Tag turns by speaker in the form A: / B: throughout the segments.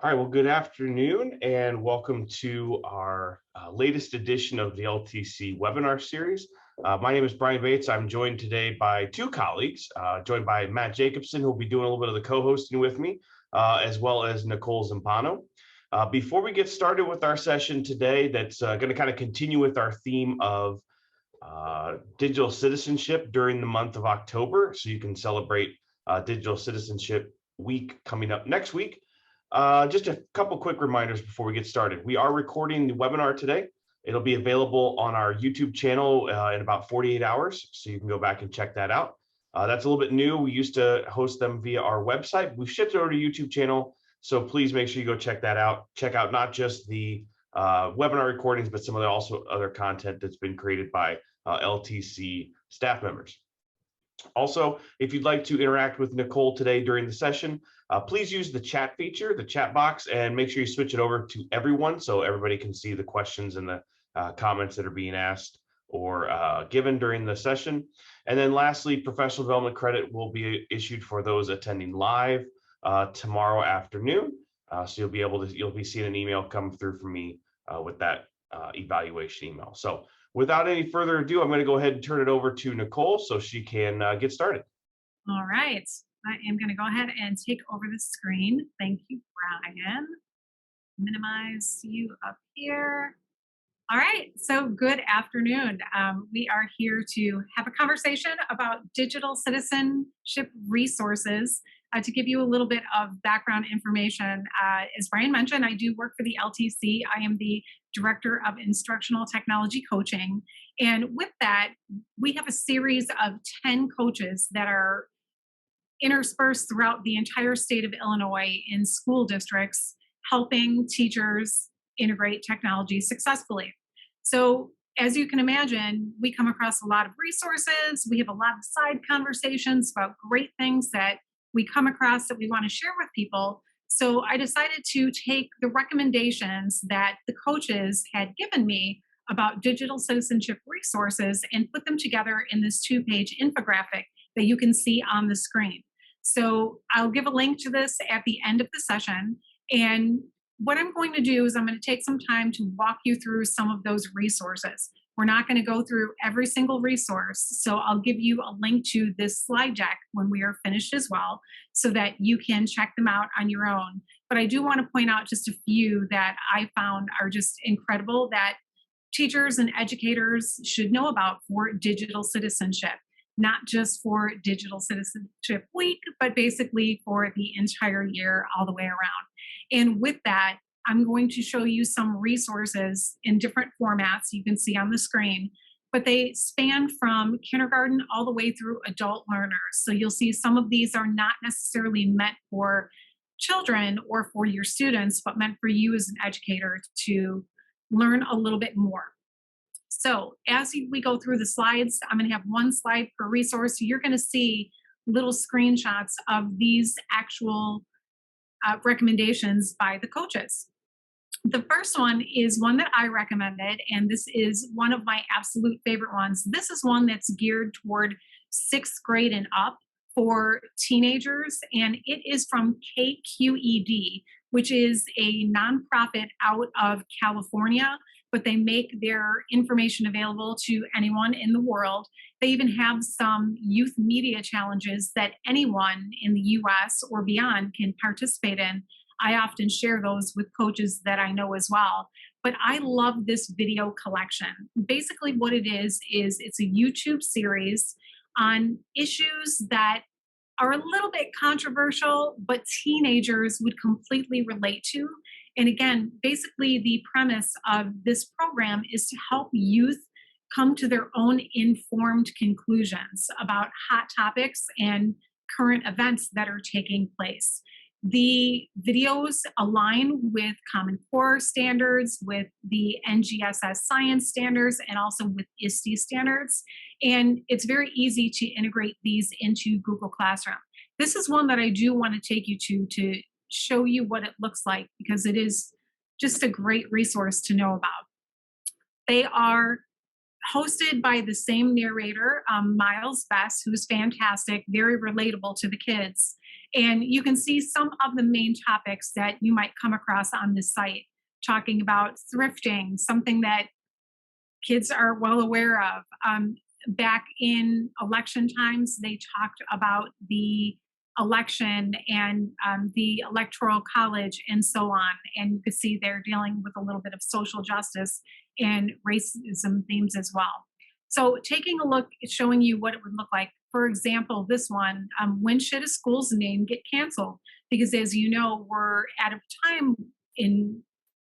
A: All right, well, good afternoon and welcome to our latest edition of the LTC webinar series. My name is Brian Bates. I'm joined today by two colleagues, joined by Matt Jacobson, who will be doing a little bit of the co-hosting with me, as well as Nicole Zampano. Before we get started with our session today, that's going to kind of continue with our theme of digital citizenship during the month of October, so you can celebrate Digital Citizenship Week coming up next week. Just a couple quick reminders before we get started. We are recording the webinar today. It'll be available on our YouTube channel in about 48 hours, so you can go back and check that out. That's a little bit new. We used to host them via our website. We've shifted over to YouTube channel, so please make sure you go check that out. Check out not just the webinar recordings, but some of the also other content that's been created by LTC staff members. Also, if you'd like to interact with Nicole today during the session, please use the chat feature, the chat box, and make sure you switch it over to everyone so everybody can see the questions and the comments that are being asked or given during the session. And then lastly, professional development credit will be issued for those attending live tomorrow afternoon. So you'll be seeing an email come through from me with that evaluation email. So without any further ado, I'm going to go ahead and turn it over to Nicole so she can get started.
B: All right, I am going to go ahead and take over the screen. Thank you, Brian. Minimize you up here. All right, so good afternoon. We are here to have a conversation about digital citizenship resources. To give you a little bit of background information, as Brian mentioned, I do work for the LTC. I am the Director of Instructional Technology Coaching. And with that, we have a series of 10 coaches that are interspersed throughout the entire state of Illinois in school districts, helping teachers integrate technology successfully. So as you can imagine, we come across a lot of resources. We have a lot of side conversations about great things that we come across that we want to share with people. So I decided to take the recommendations that the coaches had given me about digital citizenship resources and put them together in this 2-page infographic that you can see on the screen. So I'll give a link to this at the end of the session. And what I'm going to do is I'm going to take some time to walk you through some of those resources. We're not going to go through every single resource. So I'll give you a link to this slide deck when we are finished as well, so that you can check them out on your own. But I do want to point out just a few that I found are just incredible that teachers and educators should know about for digital citizenship, not just for Digital Citizenship Week, but basically for the entire year all the way around. And with that, I'm going to show you some resources in different formats you can see on the screen, but they span from kindergarten all the way through adult learners. So you'll see some of these are not necessarily meant for children or for your students, but meant for you as an educator to learn a little bit more. So as we go through the slides, I'm going to have one slide per resource. You're going to see little screenshots of these actual recommendations by the coaches. The first one is one that I recommended, and this is one of my absolute favorite ones. This is one that's geared toward 6th grade and up for teenagers, and it is from KQED, which is a nonprofit out of California, but they make their information available to anyone in the world. They even have some youth media challenges that anyone in the US or beyond can participate in. I often share those with coaches that I know as well. But I love this video collection. Basically what it is it's a YouTube series on issues that are a little bit controversial, but teenagers would completely relate to. And again, basically the premise of this program is to help youth come to their own informed conclusions about hot topics and current events that are taking place. The videos align with Common Core standards, with the NGSS science standards, and also with ISTE standards. And it's very easy to integrate these into Google Classroom. This is one that I do want to take you to show you what it looks like, because it is just a great resource to know about. They are hosted by the same narrator, Miles Best, who's fantastic, very relatable to the kids. And you can see some of the main topics that you might come across on this site, talking about thrifting, something that kids are well aware of. Back in election times, they talked about the election and the electoral college and so on. And you can see they're dealing with a little bit of social justice and racism themes as well. So taking a look, showing you what it would look like. For example, this one, when should a school's name get canceled? Because as you know, we're at a time in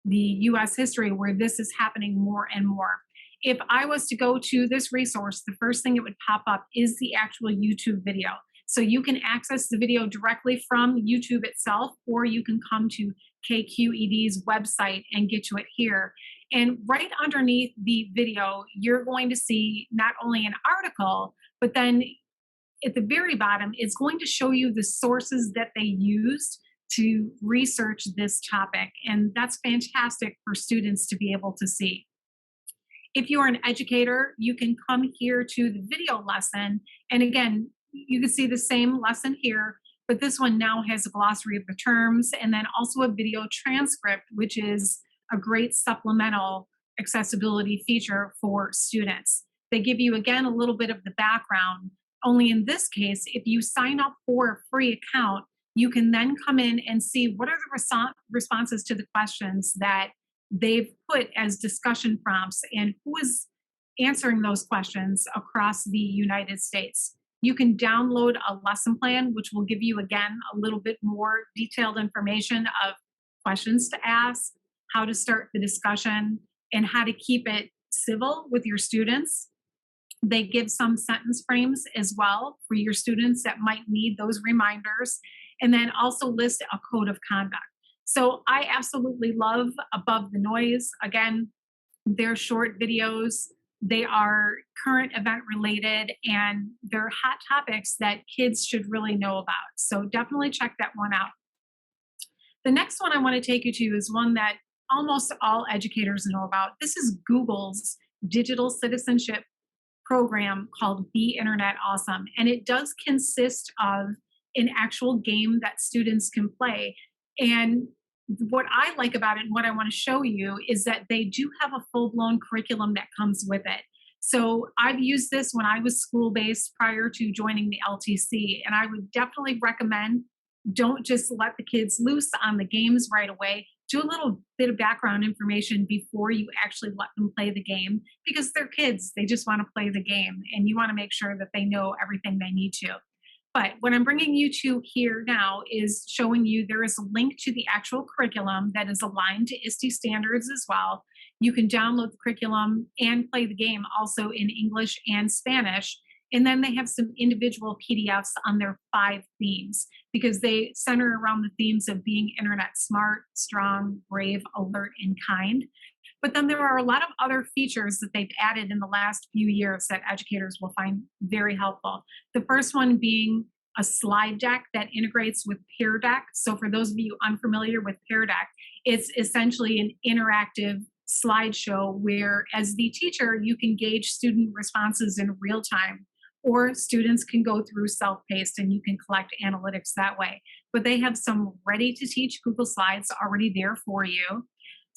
B: the US history where this is happening more and more. If I was to go to this resource, the first thing that would pop up is the actual YouTube video. So you can access the video directly from YouTube itself, or you can come to KQED's website and get to it here. And right underneath the video, you're going to see not only an article, but then at the very bottom, it's going to show you the sources that they used to research this topic. And that's fantastic for students to be able to see. If you're an educator, you can come here to the video lesson. And again, you can see the same lesson here, but this one now has a glossary of the terms and then also a video transcript, which is a great supplemental accessibility feature for students. They give you, again, a little bit of the background. Only in this case, if you sign up for a free account, you can then come in and see what are the responses to the questions that they've put as discussion prompts and who is answering those questions across the United States. You can download a lesson plan, which will give you, again, a little bit more detailed information of questions to ask, how to start the discussion, and how to keep it civil with your students. They give some sentence frames as well for your students that might need those reminders, and then also list a code of conduct. So I absolutely love Above the Noise. Again, they're short videos. They are current event related and they're hot topics that kids should really know about. So definitely check that one out. The next one I want to take you to is one that almost all educators know about. This is Google's digital citizenship program called Be Internet Awesome. And it does consist of an actual game that students can play. And what I like about it and what I want to show you is that they do have a full-blown curriculum that comes with it. So I've used this when I was school-based prior to joining the LTC, and I would definitely recommend don't just let the kids loose on the games right away. Do a little bit of background information before you actually let them play the game because they're kids. They just want to play the game, and you want to make sure that they know everything they need to. But what I'm bringing you to here now is showing you there is a link to the actual curriculum that is aligned to ISTE standards as well. You can download the curriculum and play the game also in English and Spanish. And then they have some individual PDFs on their 5 themes because they center around the themes of being internet smart, strong, brave, alert, and kind. But then there are a lot of other features that they've added in the last few years that educators will find very helpful. The first one being a slide deck that integrates with Peer Deck. So for those of you unfamiliar with Peer Deck, it's essentially an interactive slideshow where as the teacher, you can gauge student responses in real time, or students can go through self-paced and you can collect analytics that way. But they have some ready to teach Google Slides already there for you.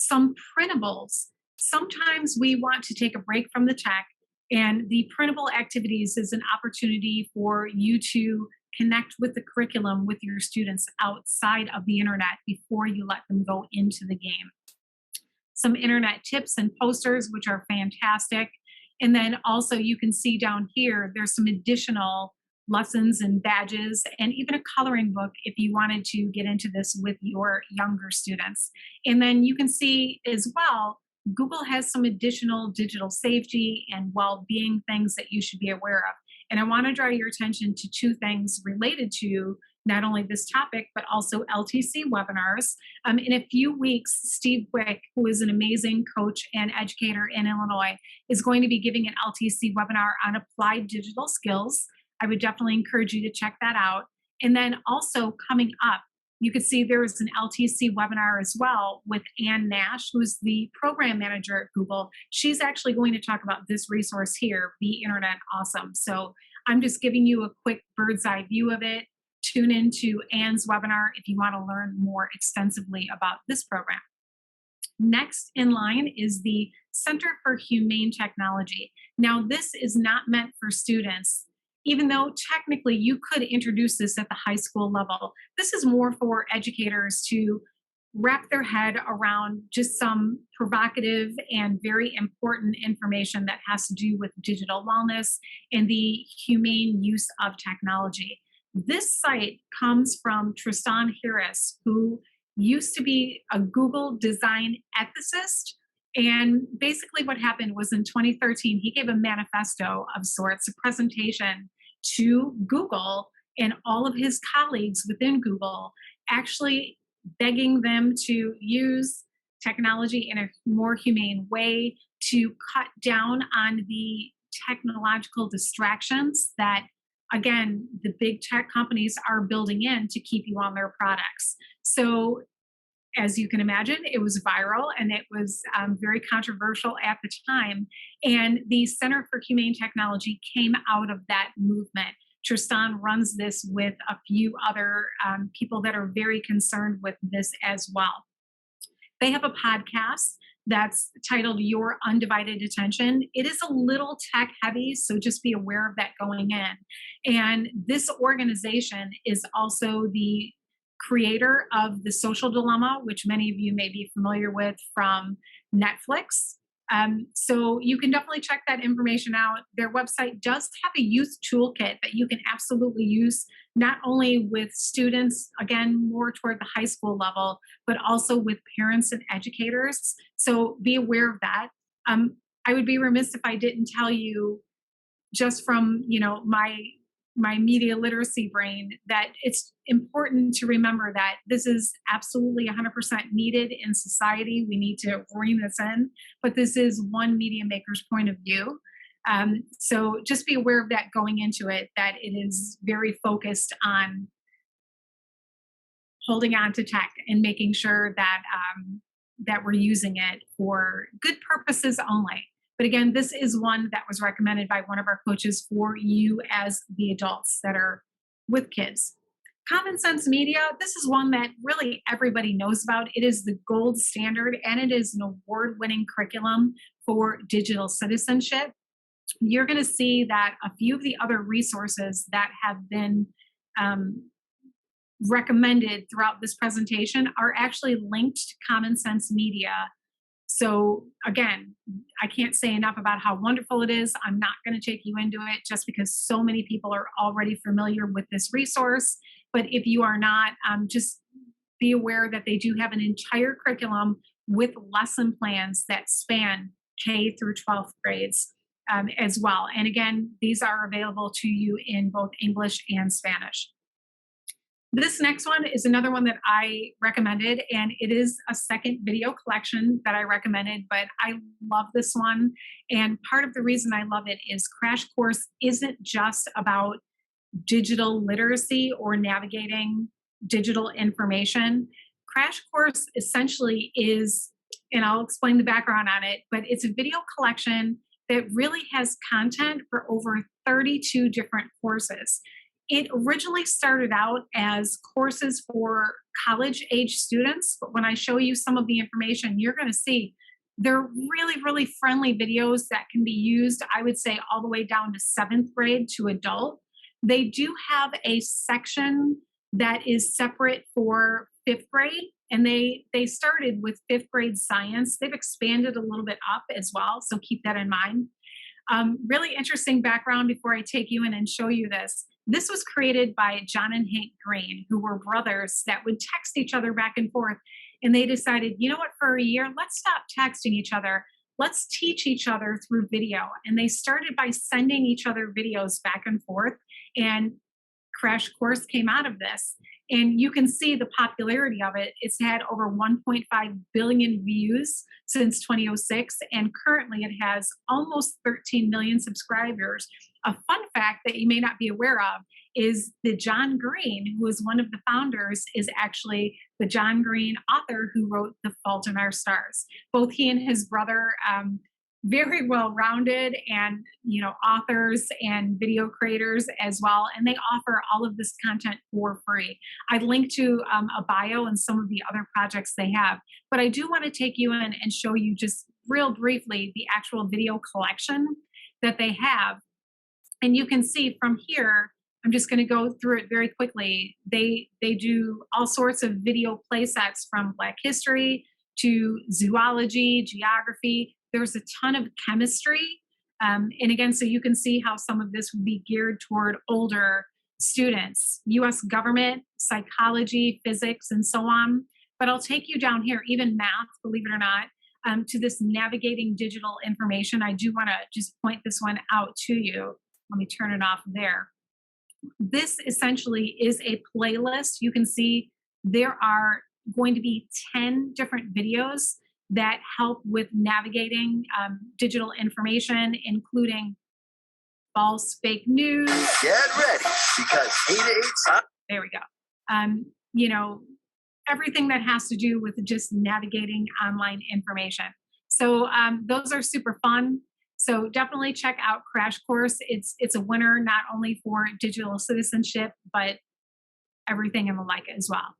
B: Some printables. Sometimes we want to take a break from the tech, and the printable activities is an opportunity for you to connect with the curriculum with your students outside of the internet before you let them go into the game. Some internet tips and posters, which are fantastic. And then also you can see down here, there's some additional lessons and badges and even a coloring book if you wanted to get into this with your younger students. And then you can see as well, Google has some additional digital safety and well-being things that you should be aware of. And I want to draw your attention to 2 things related to not only this topic, but also LTC webinars. In a few weeks, Steve Wick, who is an amazing coach and educator in Illinois, is going to be giving an LTC webinar on applied digital skills. I would definitely encourage you to check that out. And then also coming up, you can see there is an LTC webinar as well with Ann Nash, who's the program manager at Google. She's actually going to talk about this resource here, Be Internet Awesome. So I'm just giving you a quick bird's eye view of it. tune into Anne's webinar if you want to learn more extensively about this program. Next in line is the Center for Humane Technology. Now, this is not meant for students, even though technically you could introduce this at the high school level. This is more for educators to wrap their head around just some provocative and very important information that has to do with digital wellness and the humane use of technology. This site comes from Tristan Harris, who used to be a Google design ethicist. And basically, what happened was in 2013, he gave a manifesto of sorts, a presentation to Google and all of his colleagues within Google, actually begging them to use technology in a more humane way to cut down on the technological distractions that, again, the big tech companies are building in to keep you on their products. So, as you can imagine, it was viral and it was very controversial at the time. And the Center for Humane Technology came out of that movement. Tristan runs this with a few other people that are very concerned with this as well. They have a podcast that's titled Your Undivided Attention. It is a little tech heavy, so just be aware of that going in. And this organization is also the creator of The Social Dilemma, which many of you may be familiar with from Netflix. So you can definitely check that information out. Their website does have a youth toolkit that you can absolutely use, not only with students, again, more toward the high school level, but also with parents and educators. So be aware of that. I would be remiss if I didn't tell you, just from my media literacy brain, that it's important to remember that this is absolutely 100% needed in society. We need to rein this in, but this is one media maker's point of view. So just be aware of that going into it, that it is very focused on holding on to tech and making sure that that we're using it for good purposes only. But again, this is one that was recommended by one of our coaches for you as the adults that are with kids. Common Sense Media, this is one that really everybody knows about. It is the gold standard, and it is an award-winning curriculum for digital citizenship. You're going to see that a few of the other resources that have been recommended throughout this presentation are actually linked to Common Sense Media. So again, I can't say enough about how wonderful it is. I'm not going to take you into it just because so many people are already familiar with this resource. But if you are not, just be aware that they do have an entire curriculum with lesson plans that span K through 12th grades as well. And again, these are available to you in both English and Spanish. This next one is another one that I recommended, and it is a second video collection that I recommended, but I love this one. And part of the reason I love it is Crash Course isn't just about digital literacy or navigating digital information. Crash Course essentially is, and I'll explain the background on it, but it's a video collection that really has content for over 32 different courses. It originally started out as courses for college-age students, but when I show you some of the information, you're going to see they're really, really friendly videos that can be used, I would say, all the way down to 7th grade to adult. They do have a section that is separate for 5th grade, and they started with 5th grade science. They've expanded a little bit up as well, so keep that in mind. Really interesting background before I take you in and show you this. This was created by John and Hank Green, who were brothers that would text each other back and forth. And they decided, you know what, for a year, let's stop texting each other. Let's teach each other through video. And they started by sending each other videos back and forth. And Crash Course came out of this. And you can see the popularity of it. It's had over 1.5 billion views since 2006, and currently it has almost 13 million subscribers. A fun fact that you may not be aware of is that John Green, who is one of the founders, is actually the John Green author who wrote The Fault in Our Stars. Both he and his brother very well rounded, and authors and video creators as well, and they offer all of this content for free. I link to a bio and some of the other projects they have, but I do want to take you in and show you just real briefly the actual video collection that they have. And you can see from here, I'm just going to go through it very quickly. They do all sorts of video play sets from Black history to zoology, geography. There's a ton of chemistry. And again, so you can see how some of this would be geared toward older students, US government, psychology, physics, and so on. But I'll take you down here, even math, believe it or not, to this navigating digital information. I do want to just point this one out to you. Let me turn it off there. This essentially is a playlist. You can see there are going to be 10 different videos that help with navigating digital information, including false fake news.
C: Get ready, because 8 to 8.
B: There we go. Everything that has to do with just navigating online information. So those are super fun. So definitely check out Crash Course. It's a winner not only for digital citizenship, but everything in the like as well.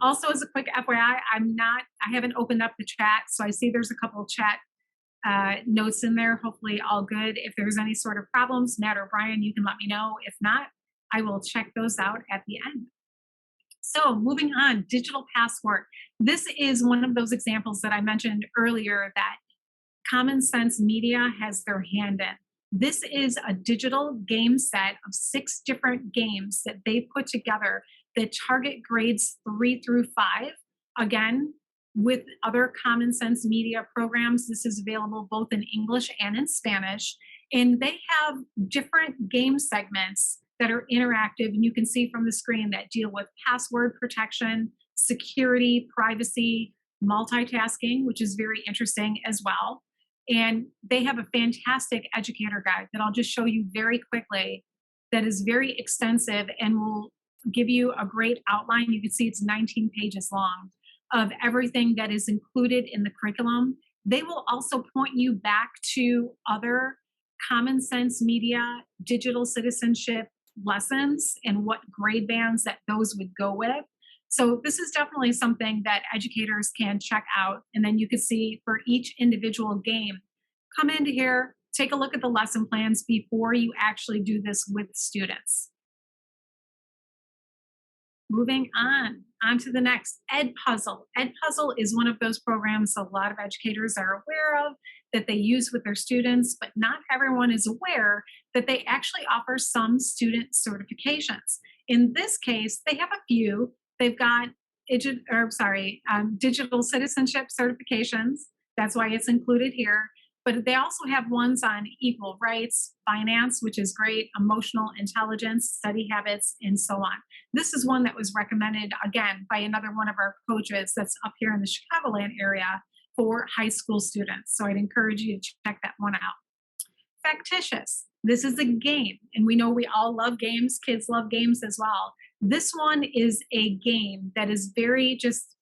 B: Also, as a quick FYI, I haven't opened up the chat, so I see there's a couple of chat notes in there. Hopefully all good. If there's any sort of problems, Matt or Brian, you can let me know. If not, I will check those out at the end. So moving on, digital passport. This is one of those examples that I mentioned earlier that Common Sense Media has their hand in. This is a digital game set of 6 different games that they put together that target grades 3 through 5. Again, with other Common Sense Media programs, this is available both in English and in Spanish. And they have different game segments that are interactive, and you can see from the screen, that deal with password protection, security, privacy, multitasking, which is very interesting as well. And they have a fantastic educator guide that I'll just show you very quickly that is very extensive and will give you a great outline. You can see it's 19 pages long of everything that is included in the curriculum. They will also point you back to other Common Sense Media digital citizenship lessons and what grade bands that those would go with. So this is definitely something that educators can check out. And then you can see for each individual game, come into here, take a look at the lesson plans before you actually do this with students. Moving on to the next, EdPuzzle. EdPuzzle is one of those programs a lot of educators are aware of that they use with their students, but not everyone is aware that they actually offer some student certifications. In this case, they have a few. They've got digital citizenship certifications. That's why it's included here. But they also have ones on equal rights, finance, which is great, emotional intelligence, study habits, and so on. This is one that was recommended, again, by another one of our coaches that's up here in the Chicagoland area for high school students. So I'd encourage you to check that one out. Factitious. This is a game, and we know we all love games. Kids love games as well. This one is a game that is very just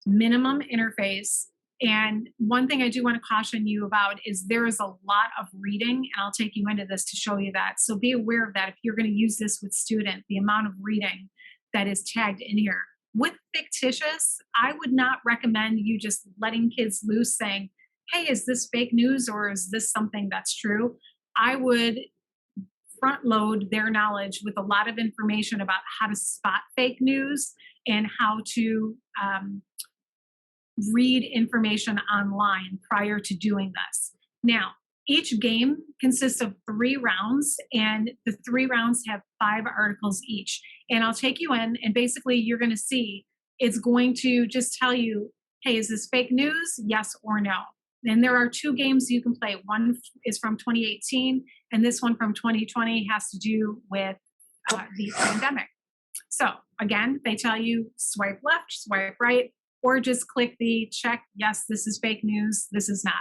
B: minimum interface. And one thing I do want to caution you about is there is a lot of reading, and I'll take you into this to show you that. So be aware of that if you're going to use this with student, the amount of reading that is tagged in here. With Factitious, I would not recommend you just letting kids loose saying, hey, is this fake news or is this something that's true? I would front load their knowledge with a lot of information about how to spot fake news and how to read information online prior to doing this. Now, each game consists of 3 rounds, and the 3 rounds have 5 articles each. And I'll take you in, and basically you're going to see it's going to just tell you, hey, is this fake news? Yes or no. And there are 2 games you can play. One is from 2018, and this one from 2020 has to do with the pandemic. So again, they tell you swipe left, swipe right, or just click the check, yes, this is fake news, this is not.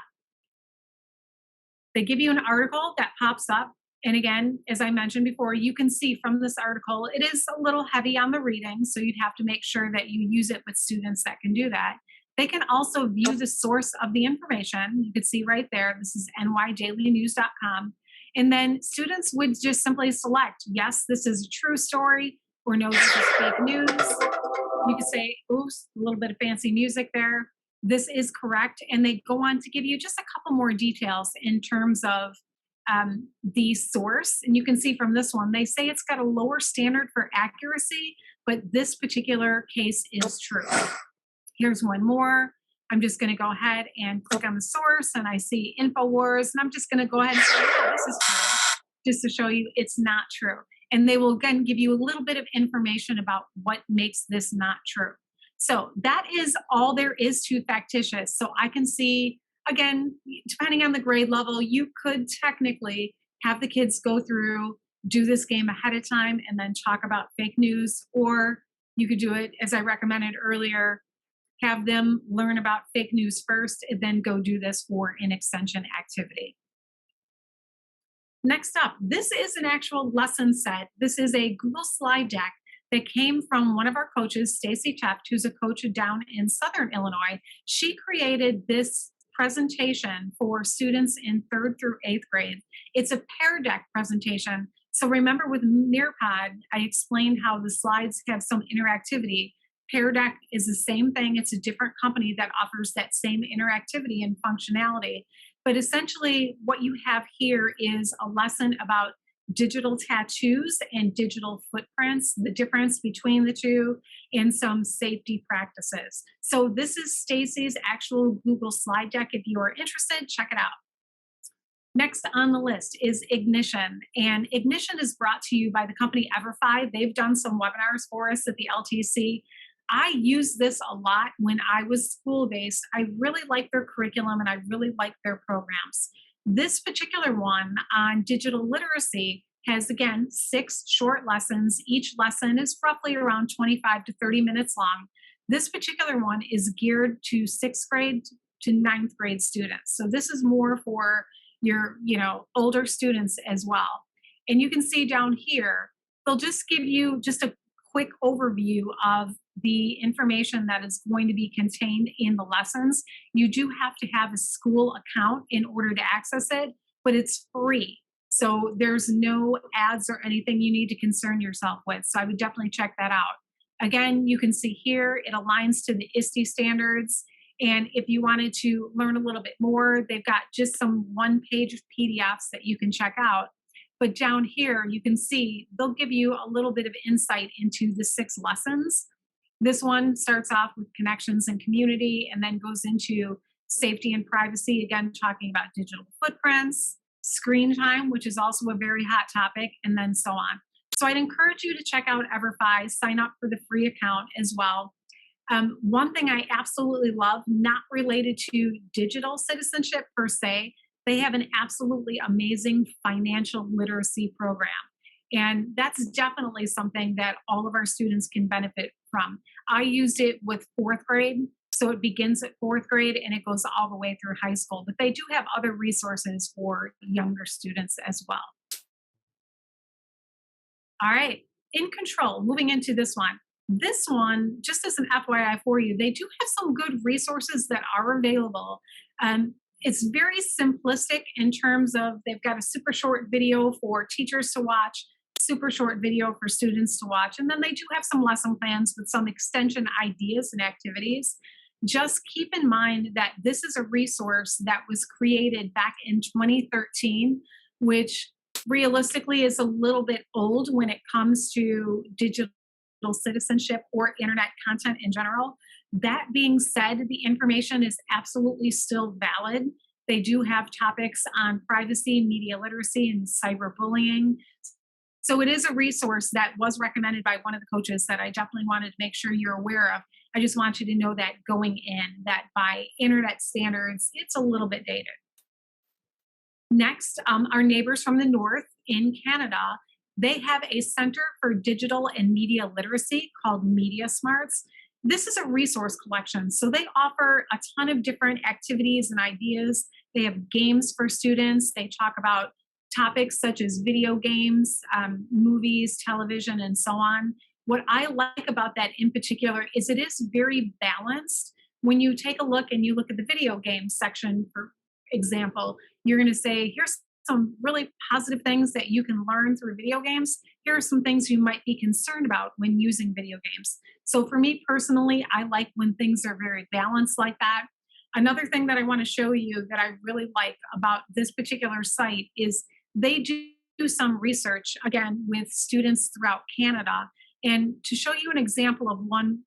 B: They give you an article that pops up. And again, as I mentioned before, you can see from this article, it is a little heavy on the reading, so you'd have to make sure that you use it with students that can do that. They can also view the source of the information. You can see right there, this is nydailynews.com. And then students would just simply select, yes, this is a true story, or no, this is fake news. You can say, oops, a little bit of fancy music there. This is correct. And they go on to give you just a couple more details in terms of the source. And you can see from this one, they say it's got a lower standard for accuracy, but this particular case is true. Here's one more. I'm just going to go ahead and click on the source, and I see InfoWars, and I'm just going to go ahead and say, oh, this is true, just to show you it's not true. And they will again give you a little bit of information about what makes this not true. So that is all there is to Factitious. So I can see, again, depending on the grade level, you could technically have the kids go through, do this game ahead of time, and then talk about fake news, or you could do it, as I recommended earlier, have them learn about fake news first, and then go do this for an extension activity. Next up, this is an actual lesson set. This is a Google slide deck that came from one of our coaches, Stacy Teft, who's a coach down in Southern Illinois. She created this presentation for students in 3rd through 8th grade. It's a pair deck presentation. So remember with NearPod, I explained how the slides have some interactivity. Pear Deck is the same thing. It's a different company that offers that same interactivity and functionality. But essentially what you have here is a lesson about digital tattoos and digital footprints, the difference between the two, and some safety practices. So this is Stacy's actual Google slide deck. If you are interested, check it out. Next on the list is Ignition. And Ignition is brought to you by the company EverFi. They've done some webinars for us at the LTC. I used this a lot when I was school-based. I really like their curriculum and I really like their programs. This particular one on digital literacy has, again, 6 short lessons. Each lesson is roughly around 25 to 30 minutes long. This particular one is geared to 6th grade to 9th grade students. So this is more for your, older students as well. And you can see down here, they'll just give you just a quick overview of the information that is going to be contained in the lessons. You do have to have a school account in order to access it, but it's free. So there's no ads or anything you need to concern yourself with. So I would definitely check that out. Again, you can see here, it aligns to the ISTE standards. And if you wanted to learn a little bit more, they've got just some one-page PDFs that you can check out. But down here, you can see they'll give you a little bit of insight into the 6 lessons. This one starts off with connections and community, and then goes into safety and privacy, again, talking about digital footprints, screen time, which is also a very hot topic, and then so on. So I'd encourage you to check out EverFi, sign up for the free account as well. One thing I absolutely love, not related to digital citizenship per se, they have an absolutely amazing financial literacy program. And that's definitely something that all of our students can benefit from. I used it with 4th grade. So it begins at 4th grade and it goes all the way through high school. But they do have other resources for younger students as well. All right, InCTRL, moving into this one. This one, just as an FYI for you, they do have some good resources that are available. It's very simplistic in terms of they've got a super short video for teachers to watch, super short video for students to watch, and then they do have some lesson plans with some extension ideas and activities. Just keep in mind that this is a resource that was created back in 2013, which realistically is a little bit old when it comes to digital citizenship or internet content in general. That being said, the information is absolutely still valid. They do have topics on privacy, media literacy, and cyberbullying. So it is a resource that was recommended by one of the coaches that I definitely wanted to make sure you're aware of. I just want you to know that going in, that by internet standards, it's a little bit dated. Next, our neighbors from the north in Canada, they have a Center for Digital and Media Literacy called Media Smarts. This is a resource collection. So they offer a ton of different activities and ideas. They have games for students. They talk about topics such as video games, movies, television, and so on. What I like about that in particular is it is very balanced. when you take a look and you look at the video game section, for example, you're going to say, here's some really positive things that you can learn through video games. Here are some things you might be concerned about when using video games. So for me personally, I like when things are very balanced like that. Another thing that I want to show you that I really like about this particular site is they do some research, again, with students throughout Canada. And to show you an example of one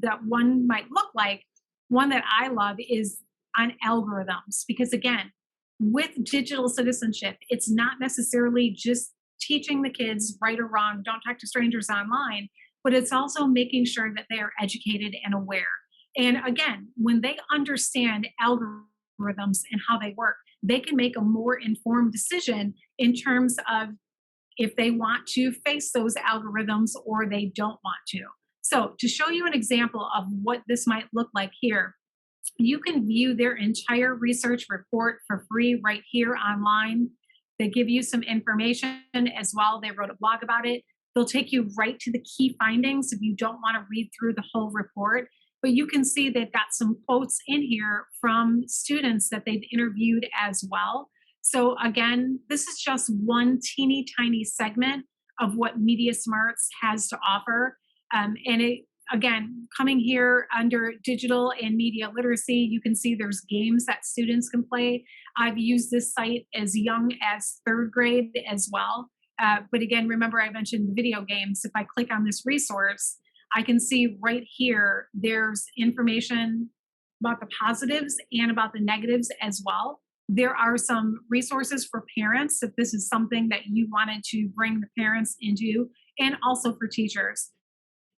B: that one might look like, one that I love is on algorithms. Because again, with digital citizenship, it's not necessarily just teaching the kids right or wrong, don't talk to strangers online, but it's also making sure that they are educated and aware. And again, when they understand algorithms and how they work, they can make a more informed decision in terms of if they want to face those algorithms or they don't want to. So, to show you an example of what this might look like here, you can view their entire research report for free right here online. They give you some information as well. They wrote a blog about it. They'll take you right to the key findings if you don't want to read through the whole report. But you can see they've got some quotes in here from students that they've interviewed as well. So again, this is just one teeny tiny segment of what Media Smarts has to offer. And it, again, coming here under digital and media literacy, you can see there's games that students can play. I've used this site as young as third grade as well. But again, remember I mentioned the video games. If I click on this resource, I can see right here, there's information about the positives and about the negatives as well. There are some resources for parents if this is something that you wanted to bring the parents into, and also for teachers.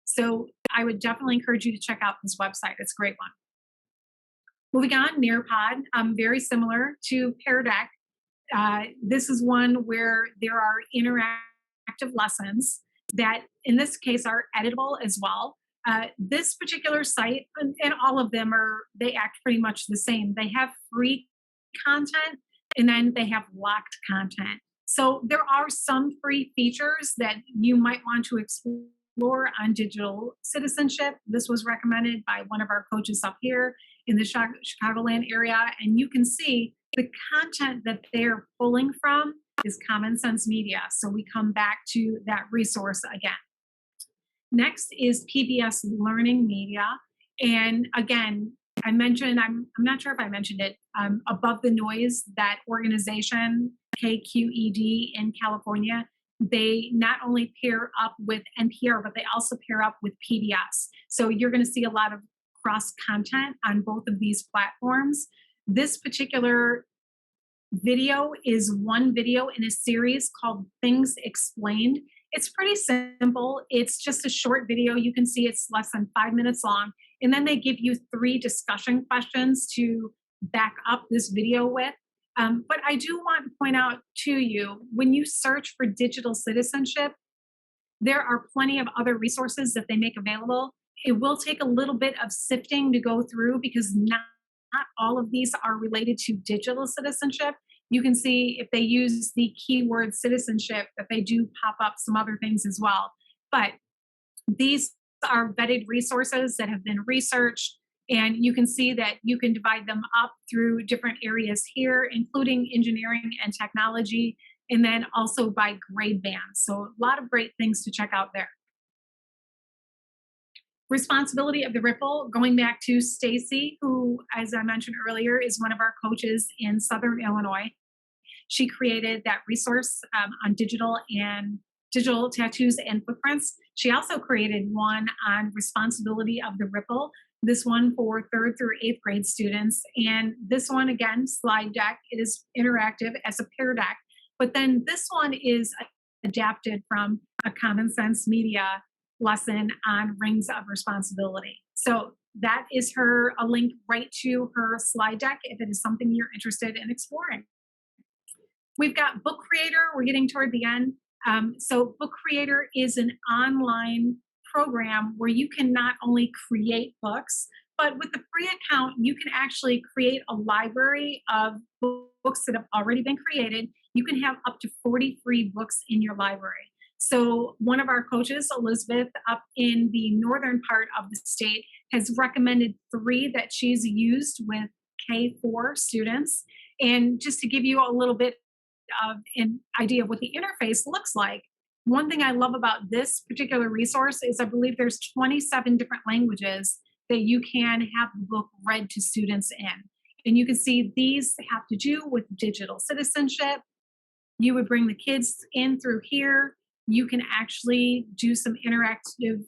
B: So I would definitely encourage you to check out this website. It's a great one. Moving on, NearPod, very similar to Pear Deck. This is one where there are interactive lessons that in this case are editable as well. This particular site, and all of them they act pretty much the same. They have free content and then they have locked content. So there are some free features that you might want to explore on digital citizenship. This was recommended by one of our coaches up here in the Chicagoland area. And you can see the content that they're pulling from is Common Sense Media. So we come back to that resource again. Next is PBS Learning Media. And again, I mentioned, I'm not sure if I mentioned it, Above the Noise, that organization, KQED in California, they not only pair up with NPR, but they also pair up with PBS. So you're going to see a lot of cross content on both of these platforms. This particular video is one video in a series called Things Explained. It's pretty simple. It's just a short video. You can see it's less than 5 minutes long. And then they give you 3 discussion questions to back up this video with. But I do want to point out to you, when you search for digital citizenship, there are plenty of other resources that they make available. It will take a little bit of sifting to go through because not all of these are related to digital citizenship. You can see if they use the keyword citizenship that they do pop up some other things as well. But these are vetted resources that have been researched, and you can see that you can divide them up through different areas here, including engineering and technology, and then also by grade bands. So a lot of great things to check out there. Responsibility of the Ripple, going back to Stacy, who, as I mentioned earlier, is one of our coaches in Southern Illinois. She created that resource on digital tattoos and footprints. She also created one on responsibility of the Ripple, this one for 3rd through 8th grade students. And this one, again, slide deck. It is interactive as a pear deck. But then this one is adapted from a Common Sense Media lesson on rings of responsibility. So that is a link right to her slide deck if it is something you're interested in exploring. We've got Book Creator. We're getting toward the end. So Book Creator is an online program where you can not only create books, but with the free account, you can actually create a library of books that have already been created. You can have up to 40 free books in your library. So one of our coaches, Elizabeth, up in the northern part of the state, has recommended 3 that she's used with K4 students. And just to give you a little bit of an idea of what the interface looks like, one thing I love about this particular resource is I believe there's 27 different languages that you can have the book read to students in. And you can see these have to do with digital citizenship. You would bring the kids in through here. You can actually do some interactive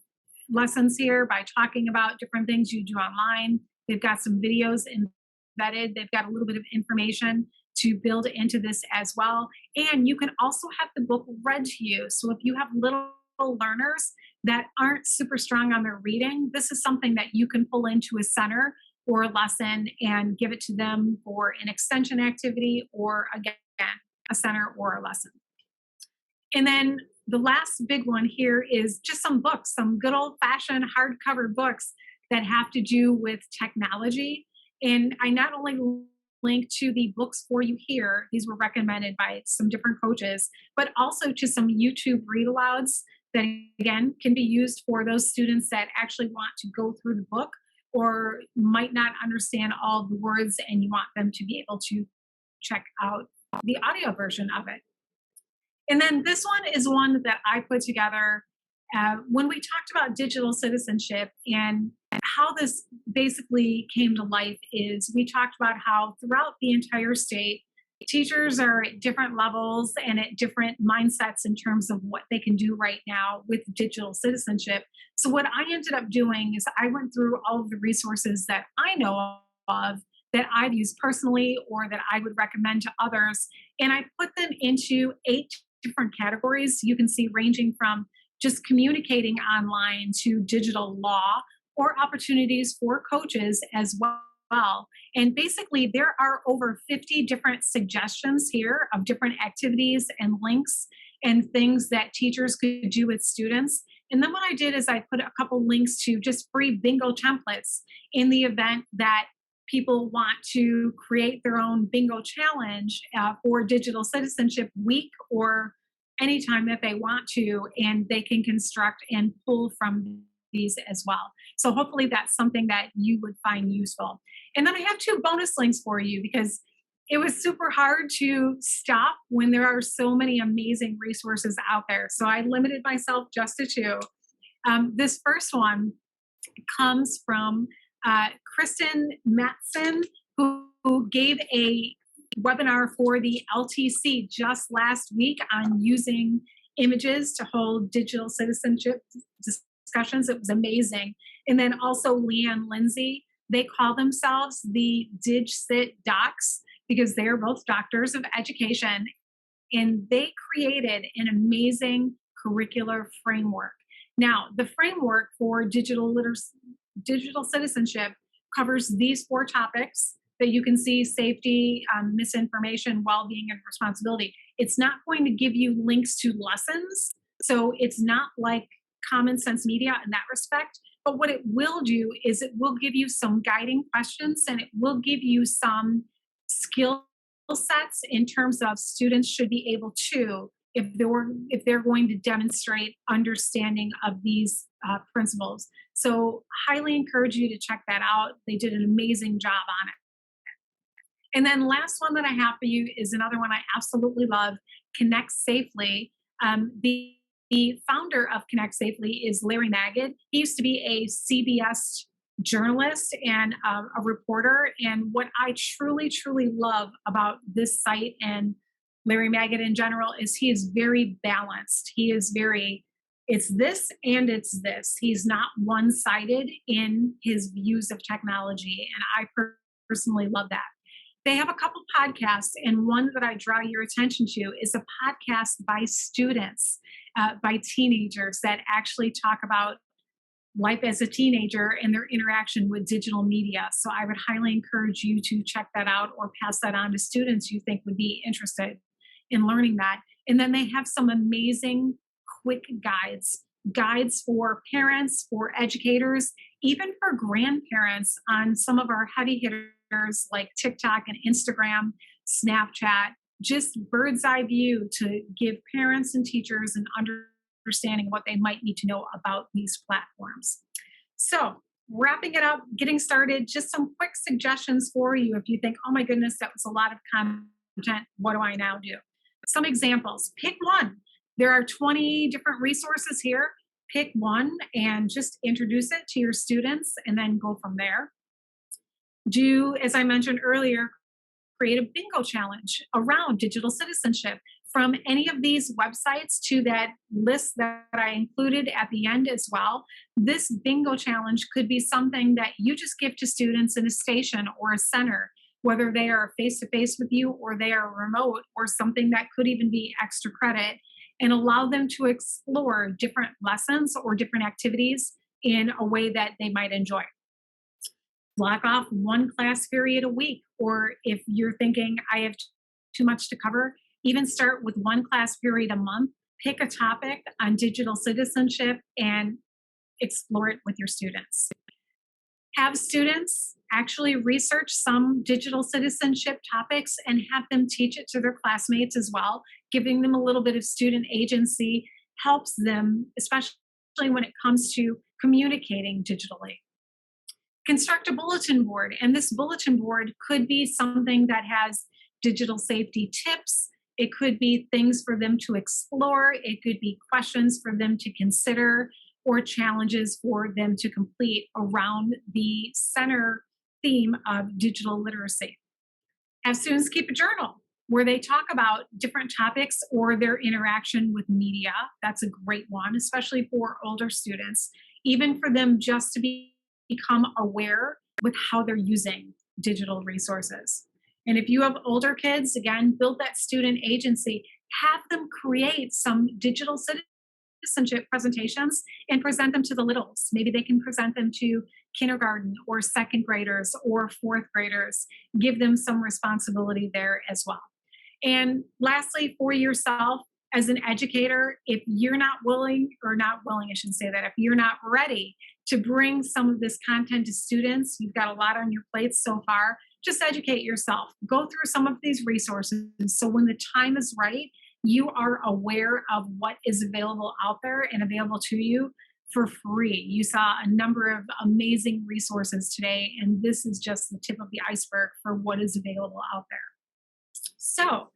B: lessons here by talking about different things you do online. They've got some videos embedded. They've got a little bit of information to build into this as well. And you can also have the book read to you. So if you have little learners that aren't super strong on their reading, this is something that you can pull into a center or a lesson and give it to them for an extension activity or, again, a center or a lesson. And then the last big one here is just some books, some good old-fashioned hardcover books that have to do with technology. And I not only link to the books for you here, these were recommended by some different coaches, but also to some YouTube read-alouds that, again, can be used for those students that actually want to go through the book or might not understand all the words and you want them to be able to check out the audio version of it. And then this one is one that I put together when we talked about digital citizenship, and how this basically came to life is we talked about how throughout the entire state, teachers are at different levels and at different mindsets in terms of what they can do right now with digital citizenship. So what I ended up doing is I went through all of the resources that I know of that I've used personally or that I would recommend to others, and I put them into 8 different categories. You can see ranging from just communicating online to digital law or opportunities for coaches as well. And basically, there are over 50 different suggestions here of different activities and links and things that teachers could do with students. And then what I did is I put a couple links to just free bingo templates in the event that people want to create their own bingo challenge for Digital Citizenship Week or anytime if they want to, and they can construct and pull from these as well. So hopefully that's something that you would find useful. And then I have 2 bonus links for you because it was super hard to stop when there are so many amazing resources out there. So I limited myself just to 2. This first one comes from Kristen Matson, who gave a webinar for the LTC just last week on using images to hold digital citizenship discussions. It was amazing. And then also Leanne Lindsay, they call themselves the DigCit Docs because they are both doctors of education, and they created an amazing curricular framework. Now, the framework for digital citizenship covers these 4 topics that you can see: safety, misinformation, well-being, and responsibility. It's not going to give you links to lessons, so it's not like Common Sense Media in that respect. But what it will do is it will give you some guiding questions, and it will give you some skill sets in terms of students should be able to, if they're going to demonstrate understanding of these principles. So highly encourage you to check that out. They did an amazing job on it. And then last one that I have for you is another one I absolutely love, ConnectSafely. The founder of ConnectSafely is Larry Magid. He used to be a CBS journalist and a reporter. And what I truly, truly love about this site and Larry Magid in general is he is very balanced. He is very, it's this and it's this. He's not one-sided in his views of technology. And I personally love that. They have a couple podcasts, and one that I draw your attention to is a podcast by students, by teenagers that actually talk about life as a teenager and their interaction with digital media. So I would highly encourage you to check that out or pass that on to students you think would be interested in learning that. And then they have some amazing quick guides for parents, for educators, even for grandparents on some of our heavy hitters like TikTok and Instagram, Snapchat, just bird's eye view to give parents and teachers an understanding what they might need to know about these platforms. So, wrapping it up, getting started, just some quick suggestions for you if you think, oh my goodness, that was a lot of content. What do I now do? Some examples. Pick one. There are 20 different resources here. Pick one and just introduce it to your students and then go from there. Do, as I mentioned earlier, create a bingo challenge around digital citizenship from any of these websites to that list that I included at the end as well. This bingo challenge could be something that you just give to students in a station or a center, whether they are face-to-face with you or they are remote, or something that could even be extra credit, and allow them to explore different lessons or different activities in a way that they might enjoy. Block off one class period a week, or if you're thinking I have too much to cover, even start with one class period a month. Pick a topic on digital citizenship and explore it with your students. Have students actually research some digital citizenship topics and have them teach it to their classmates as well. Giving them a little bit of student agency helps them, especially when it comes to communicating digitally. Construct a bulletin board, and this bulletin board could be something that has digital safety tips. It could be things for them to explore. It could be questions for them to consider or challenges for them to complete around the center theme of digital literacy. Have students keep a journal where they talk about different topics or their interaction with media. That's a great one, especially for older students, even for them just to become aware with how they're using digital resources. And if you have older kids, again, build that student agency. Have them create some digital citizenship presentations and present them to the littles. Maybe they can present them to kindergarten or second graders or fourth graders. Give them some responsibility there as well. And lastly, for yourself as an educator, if you're not willing, I shouldn't say that, if you're not ready to bring some of this content to students, you've got a lot on your plate so far, just educate yourself. Go through some of these resources so when the time is right, you are aware of what is available out there and available to you for free. You saw a number of amazing resources today, and this is just the tip of the iceberg for what is available out there. So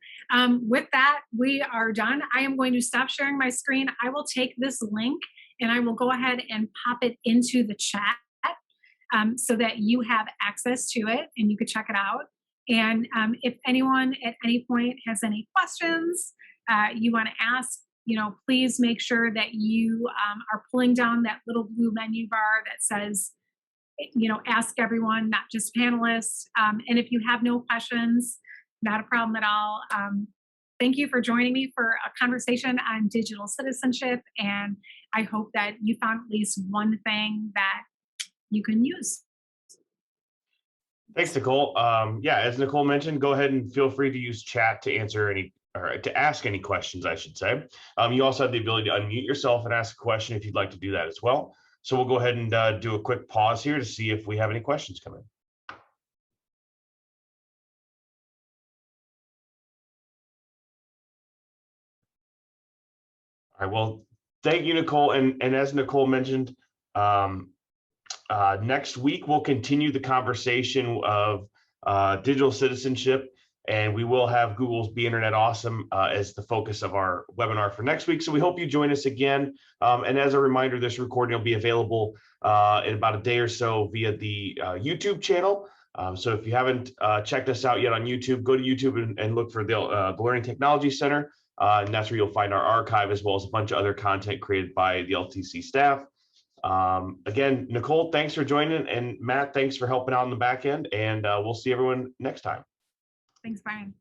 B: with that, we are done. I am going to stop sharing my screen. I will take this link and I will go ahead and pop it into the chat so that you have access to it and you can check it out. And if anyone at any point has any questions you want to ask, please make sure that you are pulling down that little blue menu bar that says, ask everyone, not just panelists. And if you have no questions, not a problem at all. Thank you for joining me for a conversation on digital citizenship. And I hope that you found at least one thing that you can use.
A: Thanks, Nicole. Yeah, as Nicole mentioned, go ahead and feel free to use chat to answer any, or to ask any questions, I should say. You also have the ability to unmute yourself and ask a question if you'd like to do that as well. So we'll go ahead and do a quick pause here to see if we have any questions come in. All right, well, thank you, Nicole. And as Nicole mentioned, next week, we'll continue the conversation of digital citizenship, and we will have Google's Be Internet Awesome as the focus of our webinar for next week. So we hope you join us again. And as a reminder, this recording will be available in about a day or so via the YouTube channel. So if you haven't checked us out yet on YouTube, go to YouTube and look for the Learning Technology Center. And that's where you'll find our archive as well as a bunch of other content created by the LTC staff. Again, Nicole, thanks for joining, and Matt, thanks for helping out on the back end, and we'll see everyone next time.
B: Thanks, Brian.